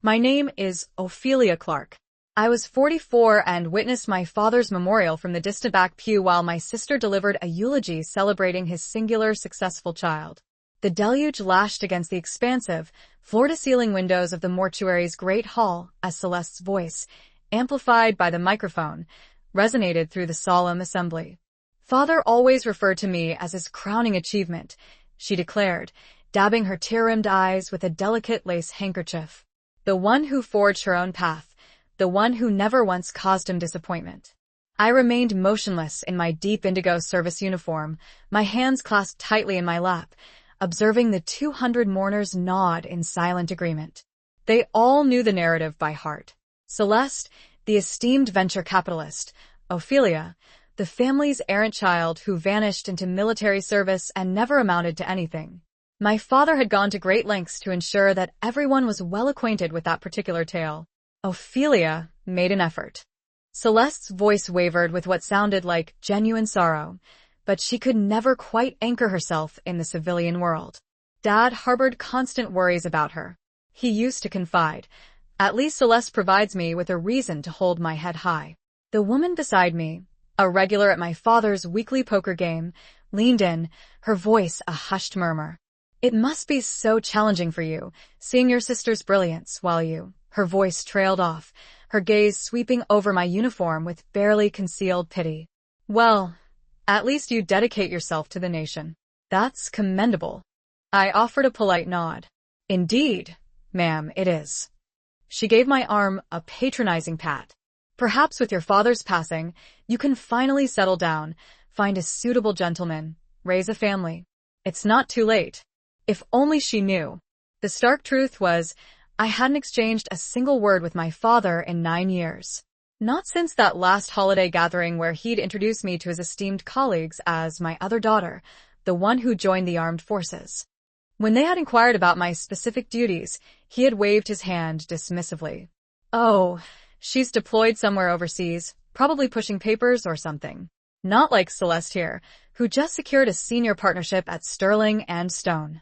My name is Ophelia Clark. I was 44 and witnessed my father's memorial from the distant back pew while my sister delivered a eulogy celebrating his singular successful child. The deluge lashed against the expansive, floor-to-ceiling windows of the mortuary's great hall as Celeste's voice, amplified by the microphone, resonated through the solemn assembly. Father always referred to me as his crowning achievement, she declared, dabbing her tear-rimmed eyes with a delicate lace handkerchief. The one who forged her own path, the one who never once caused him disappointment. I remained motionless in my deep indigo service uniform, my hands clasped tightly in my lap, observing the 200 mourners nod in silent agreement. They all knew the narrative by heart. Celeste, the esteemed venture capitalist, Ophelia, the family's errant child who vanished into military service and never amounted to anything. My father had gone to great lengths to ensure that everyone was well acquainted with that particular tale. Ophelia made an effort. Celeste's voice wavered with what sounded like genuine sorrow, but she could never quite anchor herself in the civilian world. Dad harbored constant worries about her. He used to confide, "At least Celeste provides me with a reason to hold my head high." The woman beside me, a regular at my father's weekly poker game, leaned in, her voice a hushed murmur. "It must be so challenging for you, seeing your sister's brilliance while you—" Her voice trailed off, her gaze sweeping over my uniform with barely concealed pity. "Well, at least you dedicate yourself to the nation. That's commendable." I offered a polite nod. "Indeed, ma'am, it is." She gave my arm a patronizing pat. "Perhaps with your father's passing, you can finally settle down, find a suitable gentleman, raise a family. It's not too late." If only she knew. The stark truth was, I hadn't exchanged a single word with my father in 9 years. Not since that last holiday gathering where he'd introduced me to his esteemed colleagues as my other daughter, the one who joined the armed forces. When they had inquired about my specific duties, he had waved his hand dismissively. "Oh, she's deployed somewhere overseas, probably pushing papers or something. Not like Celeste here, who just secured a senior partnership at Sterling and Stone."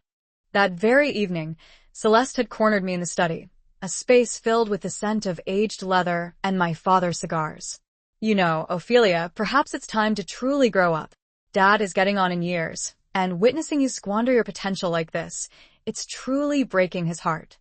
That very evening, Celeste had cornered me in the study, a space filled with the scent of aged leather and my father's cigars. "You know, Ophelia, perhaps it's time to truly grow up. Dad is getting on in years, and witnessing you squander your potential like this, it's truly breaking his heart."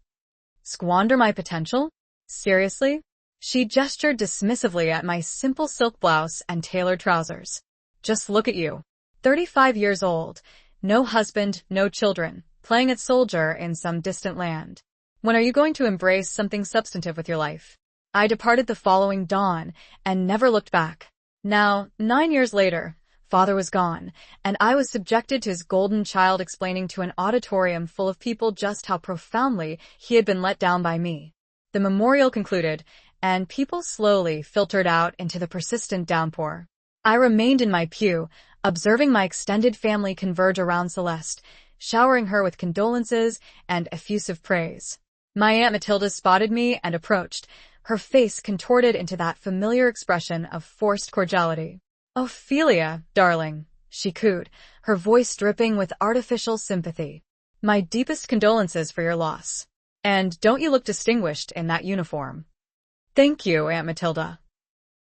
Squander my potential? Seriously? She gestured dismissively at my simple silk blouse and tailored trousers. "Just look at you. 35 years old, no husband, no children, playing at soldier in some distant land. When are you going to embrace something substantive with your life?" I departed the following dawn and never looked back. Now, 9 years later, father was gone, and I was subjected to his golden child explaining to an auditorium full of people just how profoundly he had been let down by me. The memorial concluded, and people slowly filtered out into the persistent downpour. I remained in my pew, observing my extended family converge around Celeste, showering her with condolences and effusive praise. My Aunt Matilda spotted me and approached, her face contorted into that familiar expression of forced cordiality. "Ophelia, darling," she cooed, her voice dripping with artificial sympathy. "My deepest condolences for your loss. And don't you look distinguished in that uniform." "Thank you, Aunt Matilda.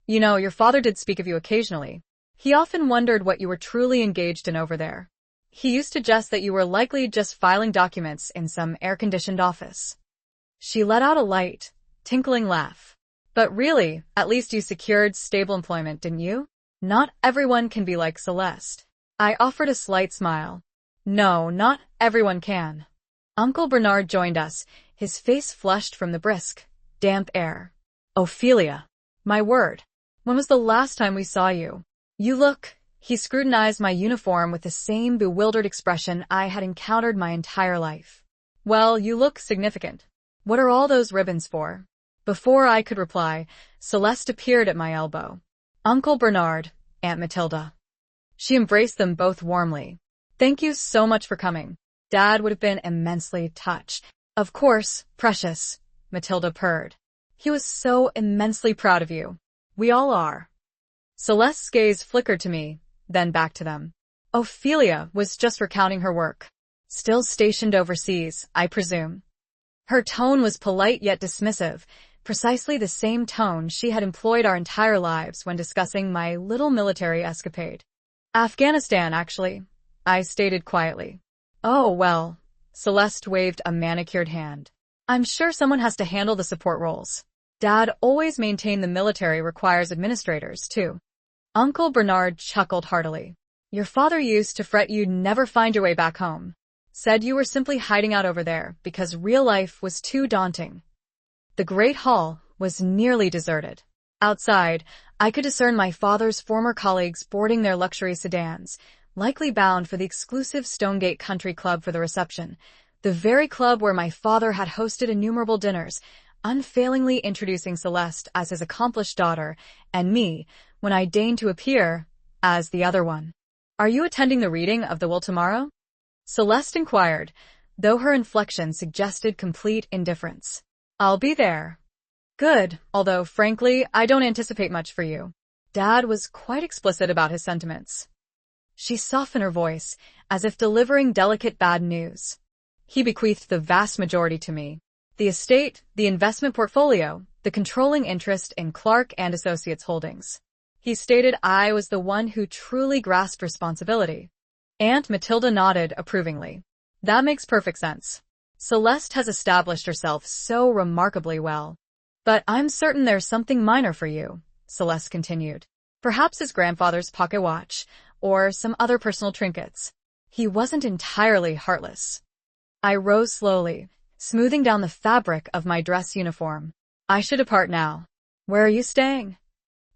You know, your father did speak of you occasionally. He often wondered what you were truly engaged in over there. He used to jest that you were likely just filing documents in some air-conditioned office." She let out a light, tinkling laugh. "But really, at least you secured stable employment, didn't you? Not everyone can be like Celeste." I offered a slight smile. "No, not everyone can." Uncle Bernard joined us, his face flushed from the brisk, damp air. "Ophelia, my word, when was the last time we saw you? You look—" He scrutinized my uniform with the same bewildered expression I had encountered my entire life. "Well, you look significant. What are all those ribbons for?" Before I could reply, Celeste appeared at my elbow. "Uncle Bernard, Aunt Matilda." She embraced them both warmly. "Thank you so much for coming. Dad would have been immensely touched." "Of course, precious," Matilda purred. "He was so immensely proud of you. We all are." Celeste's gaze flickered to me, then back to them. Ophelia was just recounting her work. Still stationed overseas, I presume. Her tone was polite yet dismissive, precisely the same tone she had employed our entire lives when discussing my little military escapade. Afghanistan, actually, I stated quietly. Oh, well. Celeste waved a manicured hand. I'm sure someone has to handle the support roles. Dad always maintained the military requires administrators, too. Uncle Bernard chuckled heartily. Your father used to fret you'd never find your way back home. Said you were simply hiding out over there because real life was too daunting. The Great Hall was nearly deserted. Outside, I could discern my father's former colleagues boarding their luxury sedans, likely bound for the exclusive Stonegate Country Club for the reception, the very club where my father had hosted innumerable dinners, unfailingly introducing Celeste as his accomplished daughter, and me, when I deigned to appear, as the other one. Are you attending the reading of the will tomorrow? Celeste inquired, though her inflection suggested complete indifference. I'll be there. Good, although frankly, I don't anticipate much for you. Dad was quite explicit about his sentiments. She softened her voice, as if delivering delicate bad news. He bequeathed the vast majority to me. The estate, the investment portfolio, the controlling interest in Clark and Associates Holdings. He stated I was the one who truly grasped responsibility. Aunt Matilda nodded approvingly. That makes perfect sense. Celeste has established herself so remarkably well. But I'm certain there's something minor for you, Celeste continued. Perhaps his grandfather's pocket watch, or some other personal trinkets. He wasn't entirely heartless. I rose slowly, smoothing down the fabric of my dress uniform. I should depart now. Where are you staying?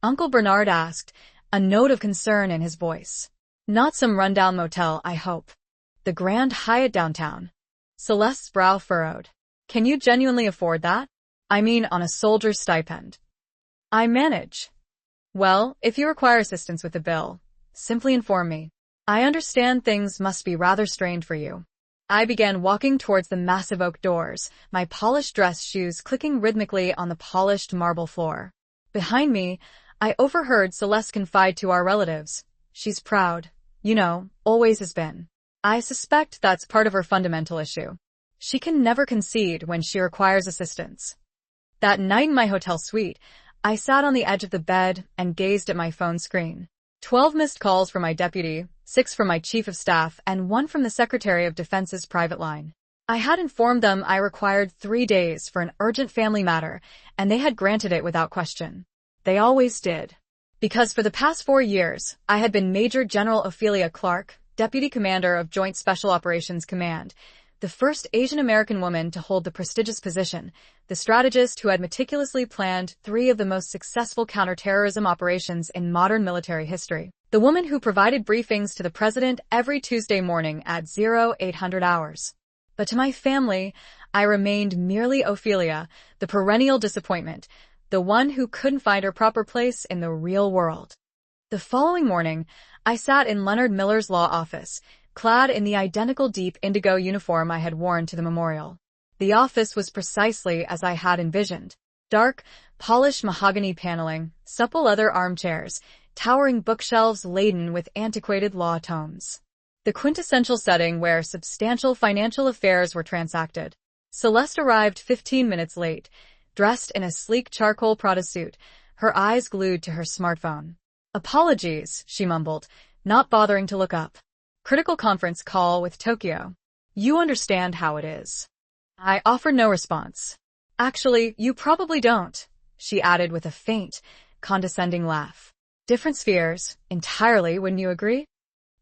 Uncle Bernard asked, a note of concern in his voice. Not some rundown motel, I hope. The Grand Hyatt downtown. Celeste's brow furrowed. Can you genuinely afford that? I mean on a soldier's stipend. I manage. Well, if you require assistance with the bill, simply inform me. I understand things must be rather strained for you. I began walking towards the massive oak doors, my polished dress shoes clicking rhythmically on the polished marble floor. Behind me, I overheard Celeste confide to our relatives. She's proud. You know, always has been. I suspect that's part of her fundamental issue. She can never concede when she requires assistance. That night in my hotel suite, I sat on the edge of the bed and gazed at my phone screen. 12 missed calls from my deputy, 6 from my chief of staff, and 1 from the Secretary of Defense's private line. I had informed them I required 3 days for an urgent family matter, and they had granted it without question. They always did. Because for the past 4 years, I had been Major General Ophelia Clark, Deputy Commander of Joint Special Operations Command, the first Asian American woman to hold the prestigious position, the strategist who had meticulously planned 3 of the most successful counterterrorism operations in modern military history, the woman who provided briefings to the president every Tuesday morning at 0800 hours. But to my family, I remained merely Ophelia, the perennial disappointment, the one who couldn't find her proper place in the real world. The following morning, I sat in Leonard Miller's law office, clad in the identical deep indigo uniform I had worn to the memorial. The office was precisely as I had envisioned. Dark, polished mahogany paneling, supple leather armchairs, towering bookshelves laden with antiquated law tomes. The quintessential setting where substantial financial affairs were transacted. Celeste arrived 15 minutes late, dressed in a sleek charcoal Prada suit, her eyes glued to her smartphone. Apologies, she mumbled, not bothering to look up. Critical conference call with Tokyo. You understand how it is. I offered no response. Actually, you probably don't, she added with a faint, condescending laugh. Different spheres, entirely, wouldn't you agree?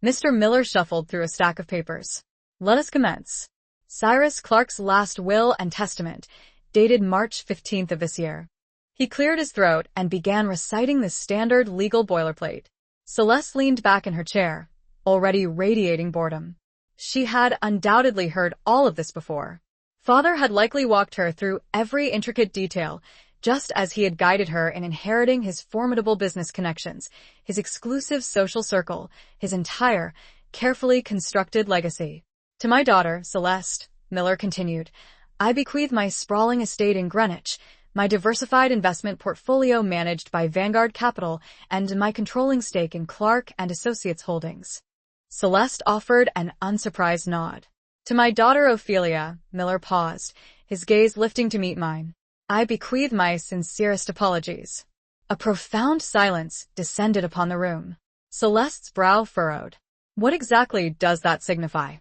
Mr. Miller shuffled through a stack of papers. Let us commence. Cyrus Clark's last will and testament, dated March 15th of this year. He cleared his throat and began reciting the standard legal boilerplate. Celeste leaned back in her chair, already radiating boredom. She had undoubtedly heard all of this before. Father had likely walked her through every intricate detail, just as he had guided her in inheriting his formidable business connections, his exclusive social circle, his entire, carefully constructed legacy. To my daughter, Celeste, Miller continued, I bequeath my sprawling estate in Greenwich, my diversified investment portfolio managed by Vanguard Capital, and my controlling stake in Clark and Associates Holdings. Celeste offered an unsurprised nod. To my daughter Ophelia, Miller paused, his gaze lifting to meet mine. I bequeath my sincerest apologies. A profound silence descended upon the room. Celeste's brow furrowed. What exactly does that signify?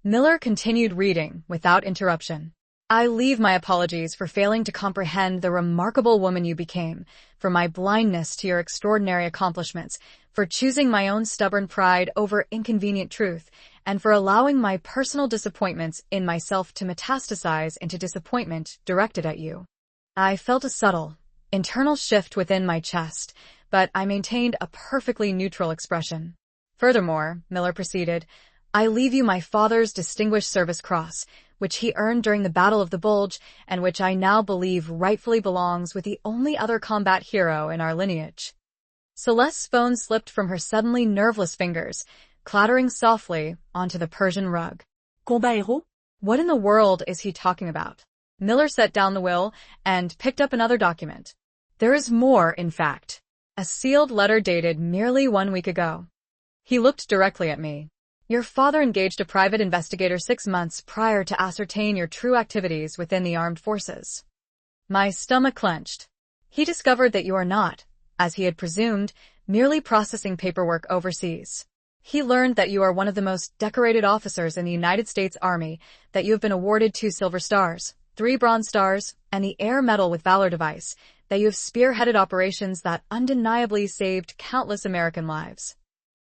Miller continued reading, without interruption. I leave my apologies for failing to comprehend the remarkable woman you became, for my blindness to your extraordinary accomplishments, for choosing my own stubborn pride over inconvenient truth, and for allowing my personal disappointments in myself to metastasize into disappointment directed at you. I felt a subtle, internal shift within my chest, but I maintained a perfectly neutral expression. Furthermore, Miller proceeded, I leave you my father's Distinguished Service Cross, which he earned during the Battle of the Bulge, and which I now believe rightfully belongs with the only other combat hero in our lineage. Celeste's phone slipped from her suddenly nerveless fingers, clattering softly onto the Persian rug. Combat héros? What in the world is he talking about? Miller set down the will and picked up another document. There is more, in fact. A sealed letter dated merely 1 week ago. He looked directly at me. Your father engaged a private investigator 6 months prior to ascertain your true activities within the armed forces. My stomach clenched. He discovered that you are not, as he had presumed, merely processing paperwork overseas. He learned that you are one of the most decorated officers in the United States Army, that you have been awarded 2 Silver Stars, 3 Bronze Stars, and the Air Medal with Valor device, that you have spearheaded operations that undeniably saved countless American lives.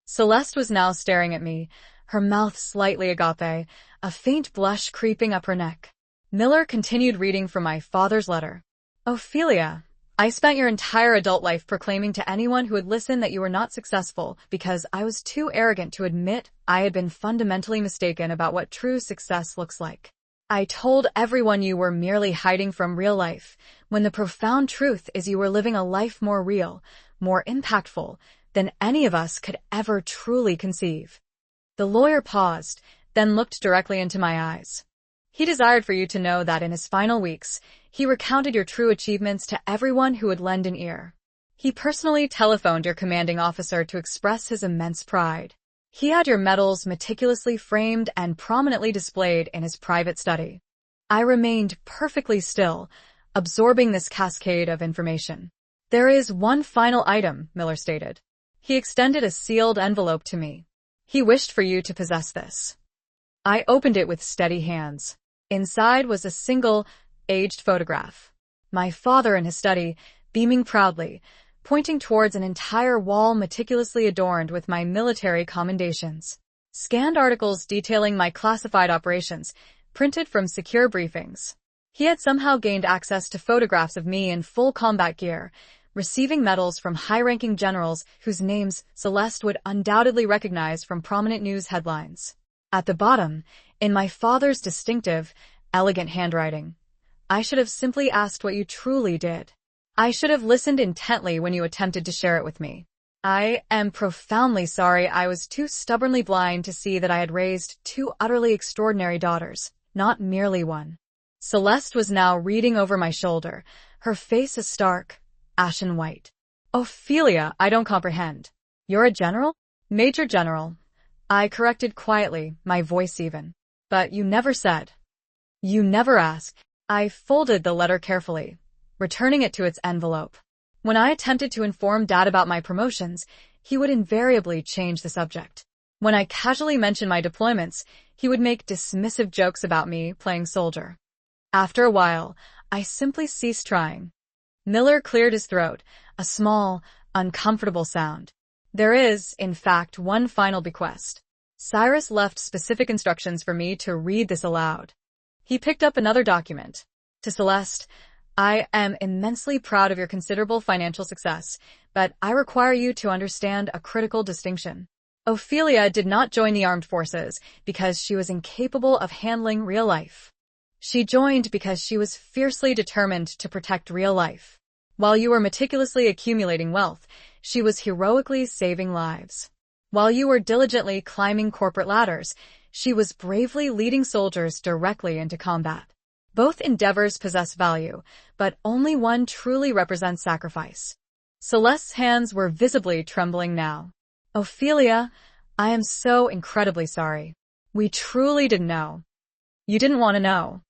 Celeste was now staring at me, her mouth slightly agape, a faint blush creeping up her neck. Miller continued reading from my father's letter. Ophelia, I spent your entire adult life proclaiming to anyone who would listen that you were not successful because I was too arrogant to admit I had been fundamentally mistaken about what true success looks like. I told everyone you were merely hiding from real life, when the profound truth is you were living a life more real, more impactful, than any of us could ever truly conceive. The lawyer paused, then looked directly into my eyes. He desired for you to know that in his final weeks, he recounted your true achievements to everyone who would lend an ear. He personally telephoned your commanding officer to express his immense pride. He had your medals meticulously framed and prominently displayed in his private study. I remained perfectly still, absorbing this cascade of information. There is one final item, Miller stated. He extended a sealed envelope to me. He wished for you to possess this. I opened it with steady hands. Inside was a single, aged photograph. My father in his study, beaming proudly, pointing towards an entire wall meticulously adorned with my military commendations. Scanned articles detailing my classified operations, printed from secure briefings. He had somehow gained access to photographs of me in full combat gear, receiving medals from high-ranking generals whose names Celeste would undoubtedly recognize from prominent news headlines. At the bottom, in my father's distinctive, elegant handwriting, I should have simply asked what you truly did. I should have listened intently when you attempted to share it with me. I am profoundly sorry I was too stubbornly blind to see that I had raised 2 utterly extraordinary daughters, not merely one. Celeste was now reading over my shoulder, her face a stark, ashen white. Ophelia, I don't comprehend. You're a general? Major General. I corrected quietly, my voice even. But you never said. You never asked. I folded the letter carefully, returning it to its envelope. When I attempted to inform Dad about my promotions, he would invariably change the subject. When I casually mentioned my deployments, he would make dismissive jokes about me playing soldier. After a while, I simply ceased trying. Miller cleared his throat, a small, uncomfortable sound. There is, in fact, one final bequest. Cyrus left specific instructions for me to read this aloud. He picked up another document. To Celeste, I am immensely proud of your considerable financial success, but I require you to understand a critical distinction. Ophelia did not join the armed forces because she was incapable of handling real life. She joined because she was fiercely determined to protect real life. While you were meticulously accumulating wealth, she was heroically saving lives. While you were diligently climbing corporate ladders, she was bravely leading soldiers directly into combat. Both endeavors possess value, but only one truly represents sacrifice. Celeste's hands were visibly trembling now. Ophelia, I am so incredibly sorry. We truly didn't know. You didn't want to know.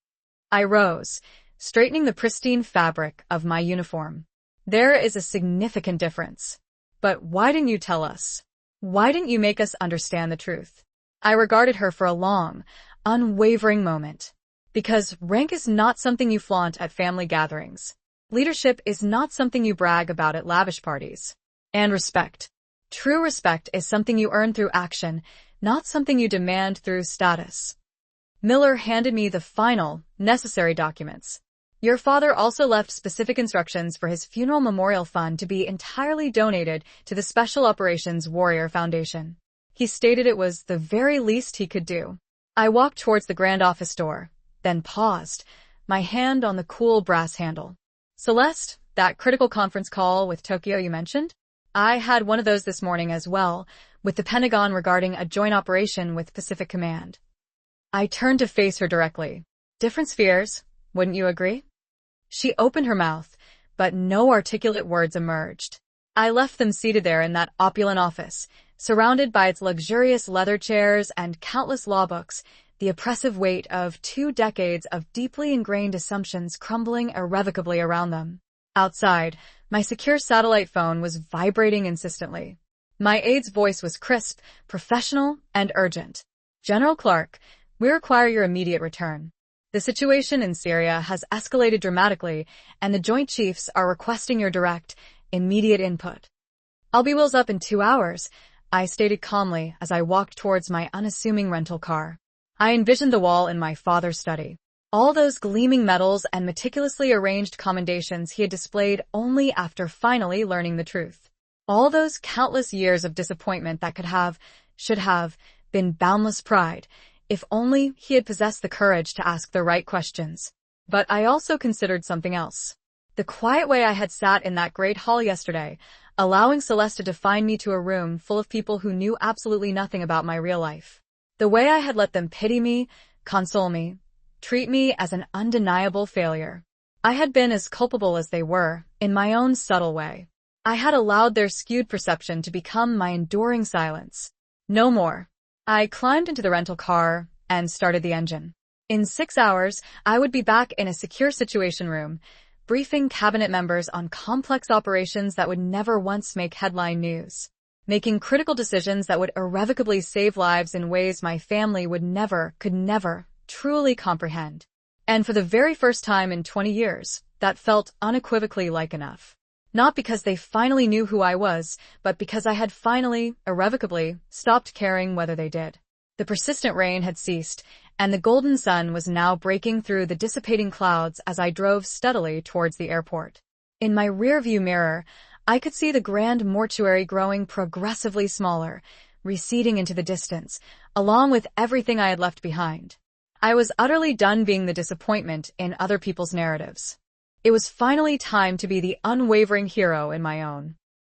I rose, straightening the pristine fabric of my uniform. There is a significant difference. But why didn't you tell us? Why didn't you make us understand the truth? I regarded her for a long, unwavering moment. Because rank is not something you flaunt at family gatherings. Leadership is not something you brag about at lavish parties. And respect. True respect is something you earn through action, not something you demand through status. Miller handed me the final, necessary documents. Your father also left specific instructions for his funeral memorial fund to be entirely donated to the Special Operations Warrior Foundation. He stated it was the very least he could do. I walked towards the grand office door, then paused, my hand on the cool brass handle. Celeste, that critical conference call with Tokyo you mentioned? I had one of those this morning as well, with the Pentagon regarding a joint operation with Pacific Command. I turned to face her directly. Different spheres, wouldn't you agree? She opened her mouth, but no articulate words emerged. I left them seated there in that opulent office, surrounded by its luxurious leather chairs and countless law books, the oppressive weight of 2 decades of deeply ingrained assumptions crumbling irrevocably around them. Outside, my secure satellite phone was vibrating insistently. My aide's voice was crisp, professional, and urgent. General Clark, we require your immediate return. The situation in Syria has escalated dramatically, and the Joint Chiefs are requesting your direct, immediate input. I'll be wheels up in 2 hours, I stated calmly as I walked towards my unassuming rental car. I envisioned the wall in my father's study. All those gleaming medals and meticulously arranged commendations he had displayed only after finally learning the truth. All those countless years of disappointment that should have, been boundless pride, if only he had possessed the courage to ask the right questions. But I also considered something else. The quiet way I had sat in that great hall yesterday, allowing Celeste to define me to a room full of people who knew absolutely nothing about my real life. The way I had let them pity me, console me, treat me as an undeniable failure. I had been as culpable as they were, in my own subtle way. I had allowed their skewed perception to become my enduring silence. No more. I climbed into the rental car and started the engine. In 6 hours, I would be back in a secure situation room, briefing cabinet members on complex operations that would never once make headline news, making critical decisions that would irrevocably save lives in ways my family could never truly comprehend. And for the very first time in 20 years, that felt unequivocally like enough. Not because they finally knew who I was, but because I had finally, irrevocably, stopped caring whether they did. The persistent rain had ceased, and the golden sun was now breaking through the dissipating clouds as I drove steadily towards the airport. In my rearview mirror, I could see the grand mortuary growing progressively smaller, receding into the distance, along with everything I had left behind. I was utterly done being the disappointment in other people's narratives. It was finally time to be the unwavering hero in my own.